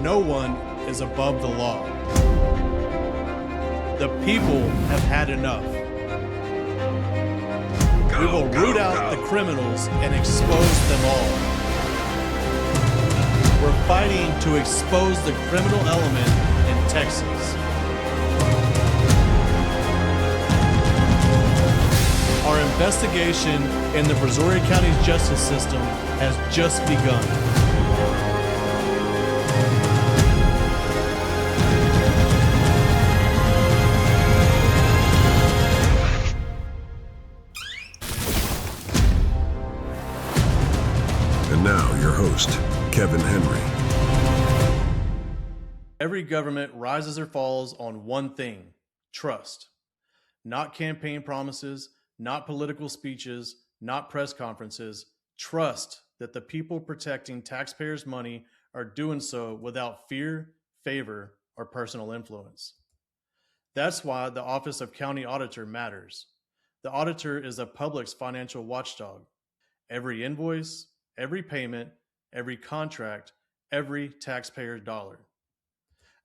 No one is above the law. The people have had enough. We will root out the criminals and expose them all. We're fighting to expose the criminal element in Texas. Our investigation in the Brazoria County's justice system has just begun. And now, your host, Kevin Henry. Every government rises or falls on one thing: trust. Not campaign promises, not political speeches, not press conferences. Trust that the people protecting taxpayers' money are doing so without fear, favor, or personal influence. That's why the Office of County Auditor matters. The auditor is the public's financial watchdog. Every invoice, every payment, every contract, every taxpayer dollar.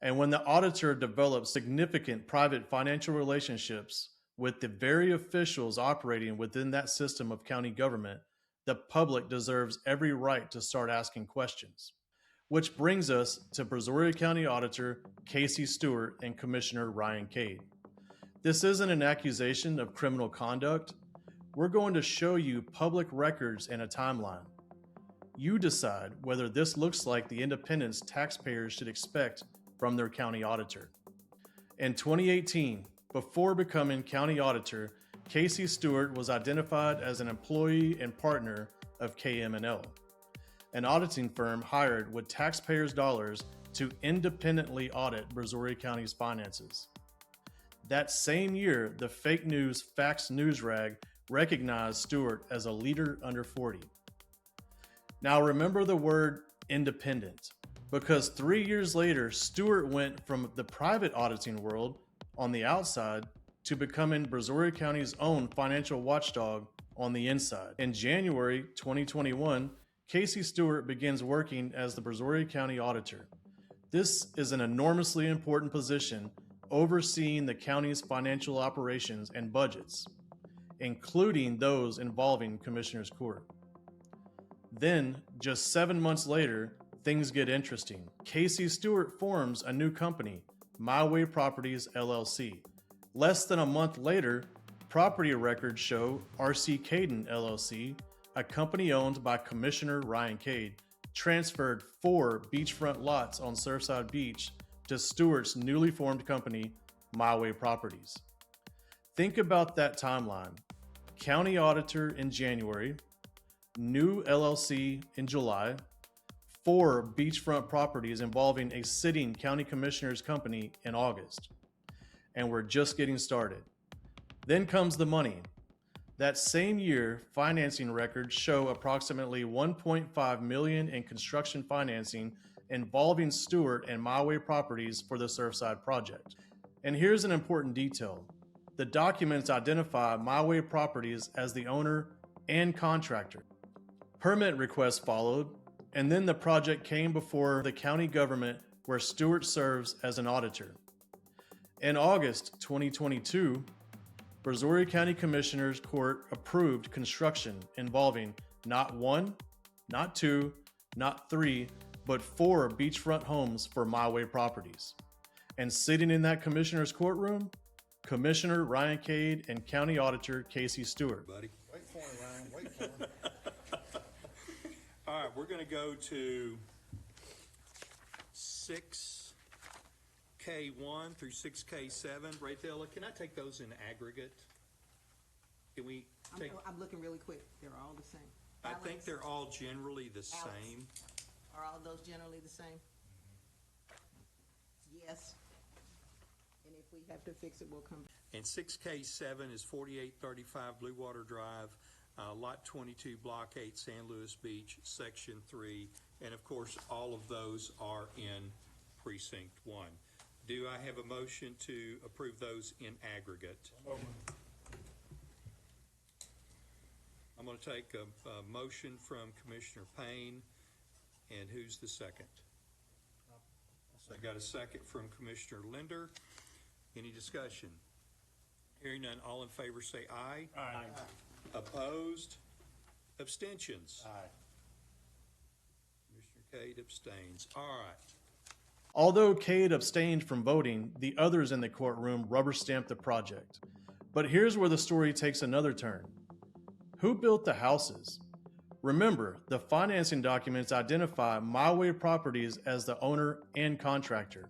And when the auditor develops significant private financial relationships with the very officials operating within that system of county government, the public deserves every right to start asking questions. Which brings us to Brazoria County Auditor Kaysie Stewart and Commissioner Ryan Cade. This isn't an accusation of criminal conduct. We're going to show you public records and a timeline. You decide whether this looks like the independence taxpayers should expect from their county auditor. In 2018, before becoming county auditor, Kaysie Stewart was identified as an employee and partner of KM&L, an auditing firm hired with taxpayers' dollars to independently audit Brazoria County's finances. That same year, the fake news Fax News Rag recognized Stewart as a leader under 40. Now remember the word independent, because 3 years later, Stewart went from the private auditing world on the outside to becoming Brazoria County's own financial watchdog on the inside. In January 2021, Kaysie Stewart begins working as the Brazoria County Auditor. This is an enormously important position overseeing the county's financial operations and budgets, including those involving Commissioner's Court. Then, just 7 months later, things get interesting. Kaysie Stewart forms a new company, My Way Properties LLC. Less than a month later, property records show RC Caden LLC, a company owned by Commissioner Ryan Cade, transferred 4 beachfront lots on Surfside Beach to Stewart's newly formed company, My Way Properties. Think about that timeline. County Auditor in January, new LLC in July, 4 beachfront properties involving a sitting county commissioner's company in August. And we're just getting started. Then comes the money. That same year, financing records show approximately $1.5 million in construction financing involving Stewart and My Way Properties for the Surfside project. And here's an important detail. The documents identify My Way Properties as the owner and contractor. Permit requests followed, and then the project came before the county government where Stewart serves as an auditor. In August 2022, Brazoria County Commissioner's Court approved construction involving not 1, not 2, not 3, but 4 beachfront homes for My Way Properties. And sitting in that commissioner's courtroom, Commissioner Ryan Cade and County Auditor Kaysie Stewart. Buddy. Wait for him, Ryan. Wait for him. All right, we're going to go to 6K1 through 6K7. Brazoria, can I take those in aggregate? Can we take? I'm looking really quick. They're all the same. I think they're all generally the same. Are all those generally the same? Yes. And if we have to fix it, we'll come back. And 6K7 is 4835 Blue Water Drive, Lot 22, Block 8, San Luis Beach, Section 3. And of course, all of those are in Precinct 1. Do I have a motion to approve those in aggregate? I'm going to take a motion from Commissioner Payne, and who's the second? So I got a second from Commissioner Linder. Any discussion? Hearing none, all in favor say aye. Aye. Opposed? Abstentions? Aye. Commissioner Cade abstains. All right. Although Cade abstained from voting, the others in the courtroom rubber-stamped the project. But here's where the story takes another turn. Who built the houses? Remember, the financing documents identify My Way Properties as the owner and contractor.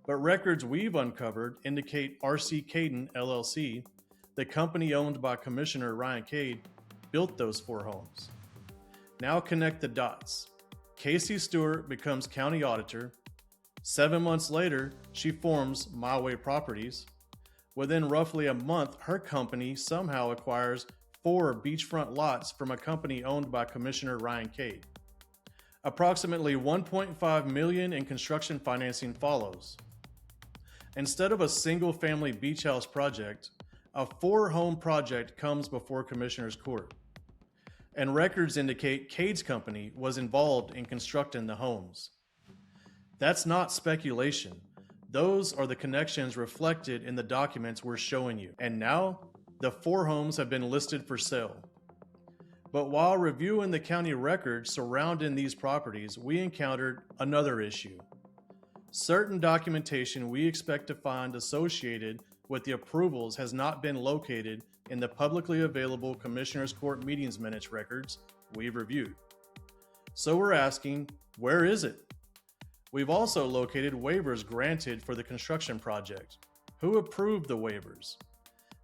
But records we've uncovered indicate R.C. Caden, LLC, the company owned by Commissioner Ryan Cade, built those 4 homes. Now connect the dots. Kaysie Stewart becomes county auditor. 7 months later, she forms My Way Properties. Within roughly a month, her company somehow acquires 4 beachfront lots from a company owned by Commissioner Ryan Cade. Approximately $1.5 million in construction financing follows. Instead of a single-family beach house project, a 4-home project comes before Commissioner's Court. And records indicate Cade's company was involved in constructing the homes. That's not speculation. Those are the connections reflected in the documents we're showing you. And now, the 4 homes have been listed for sale. But while reviewing the county records surrounding these properties, we encountered another issue. Certain documentation we expect to find associated with the approvals has not been located in the publicly available Commissioner's Court meetings minutes records we've reviewed. So we're asking, where is it? We've also located waivers granted for the construction project. Who approved the waivers?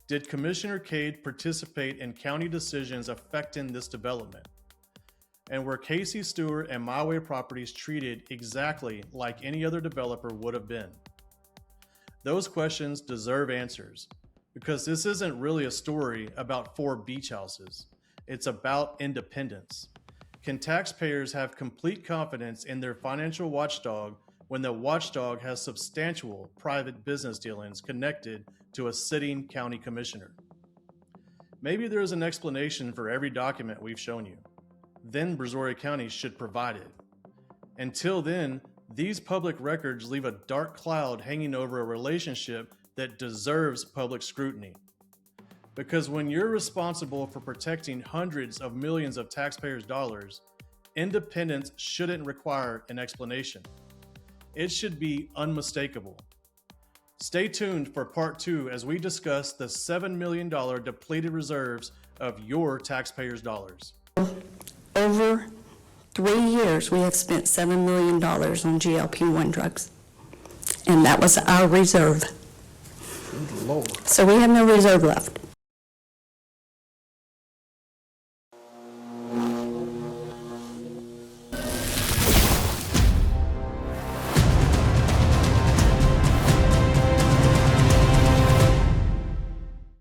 Did Commissioner Cade participate in county decisions affecting this development? And were Kaysie Stewart and My Way Properties treated exactly like any other developer would have been? Those questions deserve answers, because this isn't really a story about 4 beach houses. It's about independence. Can taxpayers have complete confidence in their financial watchdog when the watchdog has substantial private business dealings connected to a sitting county commissioner? Maybe there's an explanation for every document we've shown you. Then Brazoria County should provide it. Until then, these public records leave a dark cloud hanging over a relationship that deserves public scrutiny. Because when you're responsible for protecting hundreds of millions of taxpayers' dollars, independence shouldn't require an explanation. It should be unmistakable. Stay tuned for part 2 as we discuss the $7 million depleted reserves of your taxpayers' dollars. Over 3 years, we have spent $7 million on GLP-1 drugs, and that was our reserve. Lord. So we have no reserve left.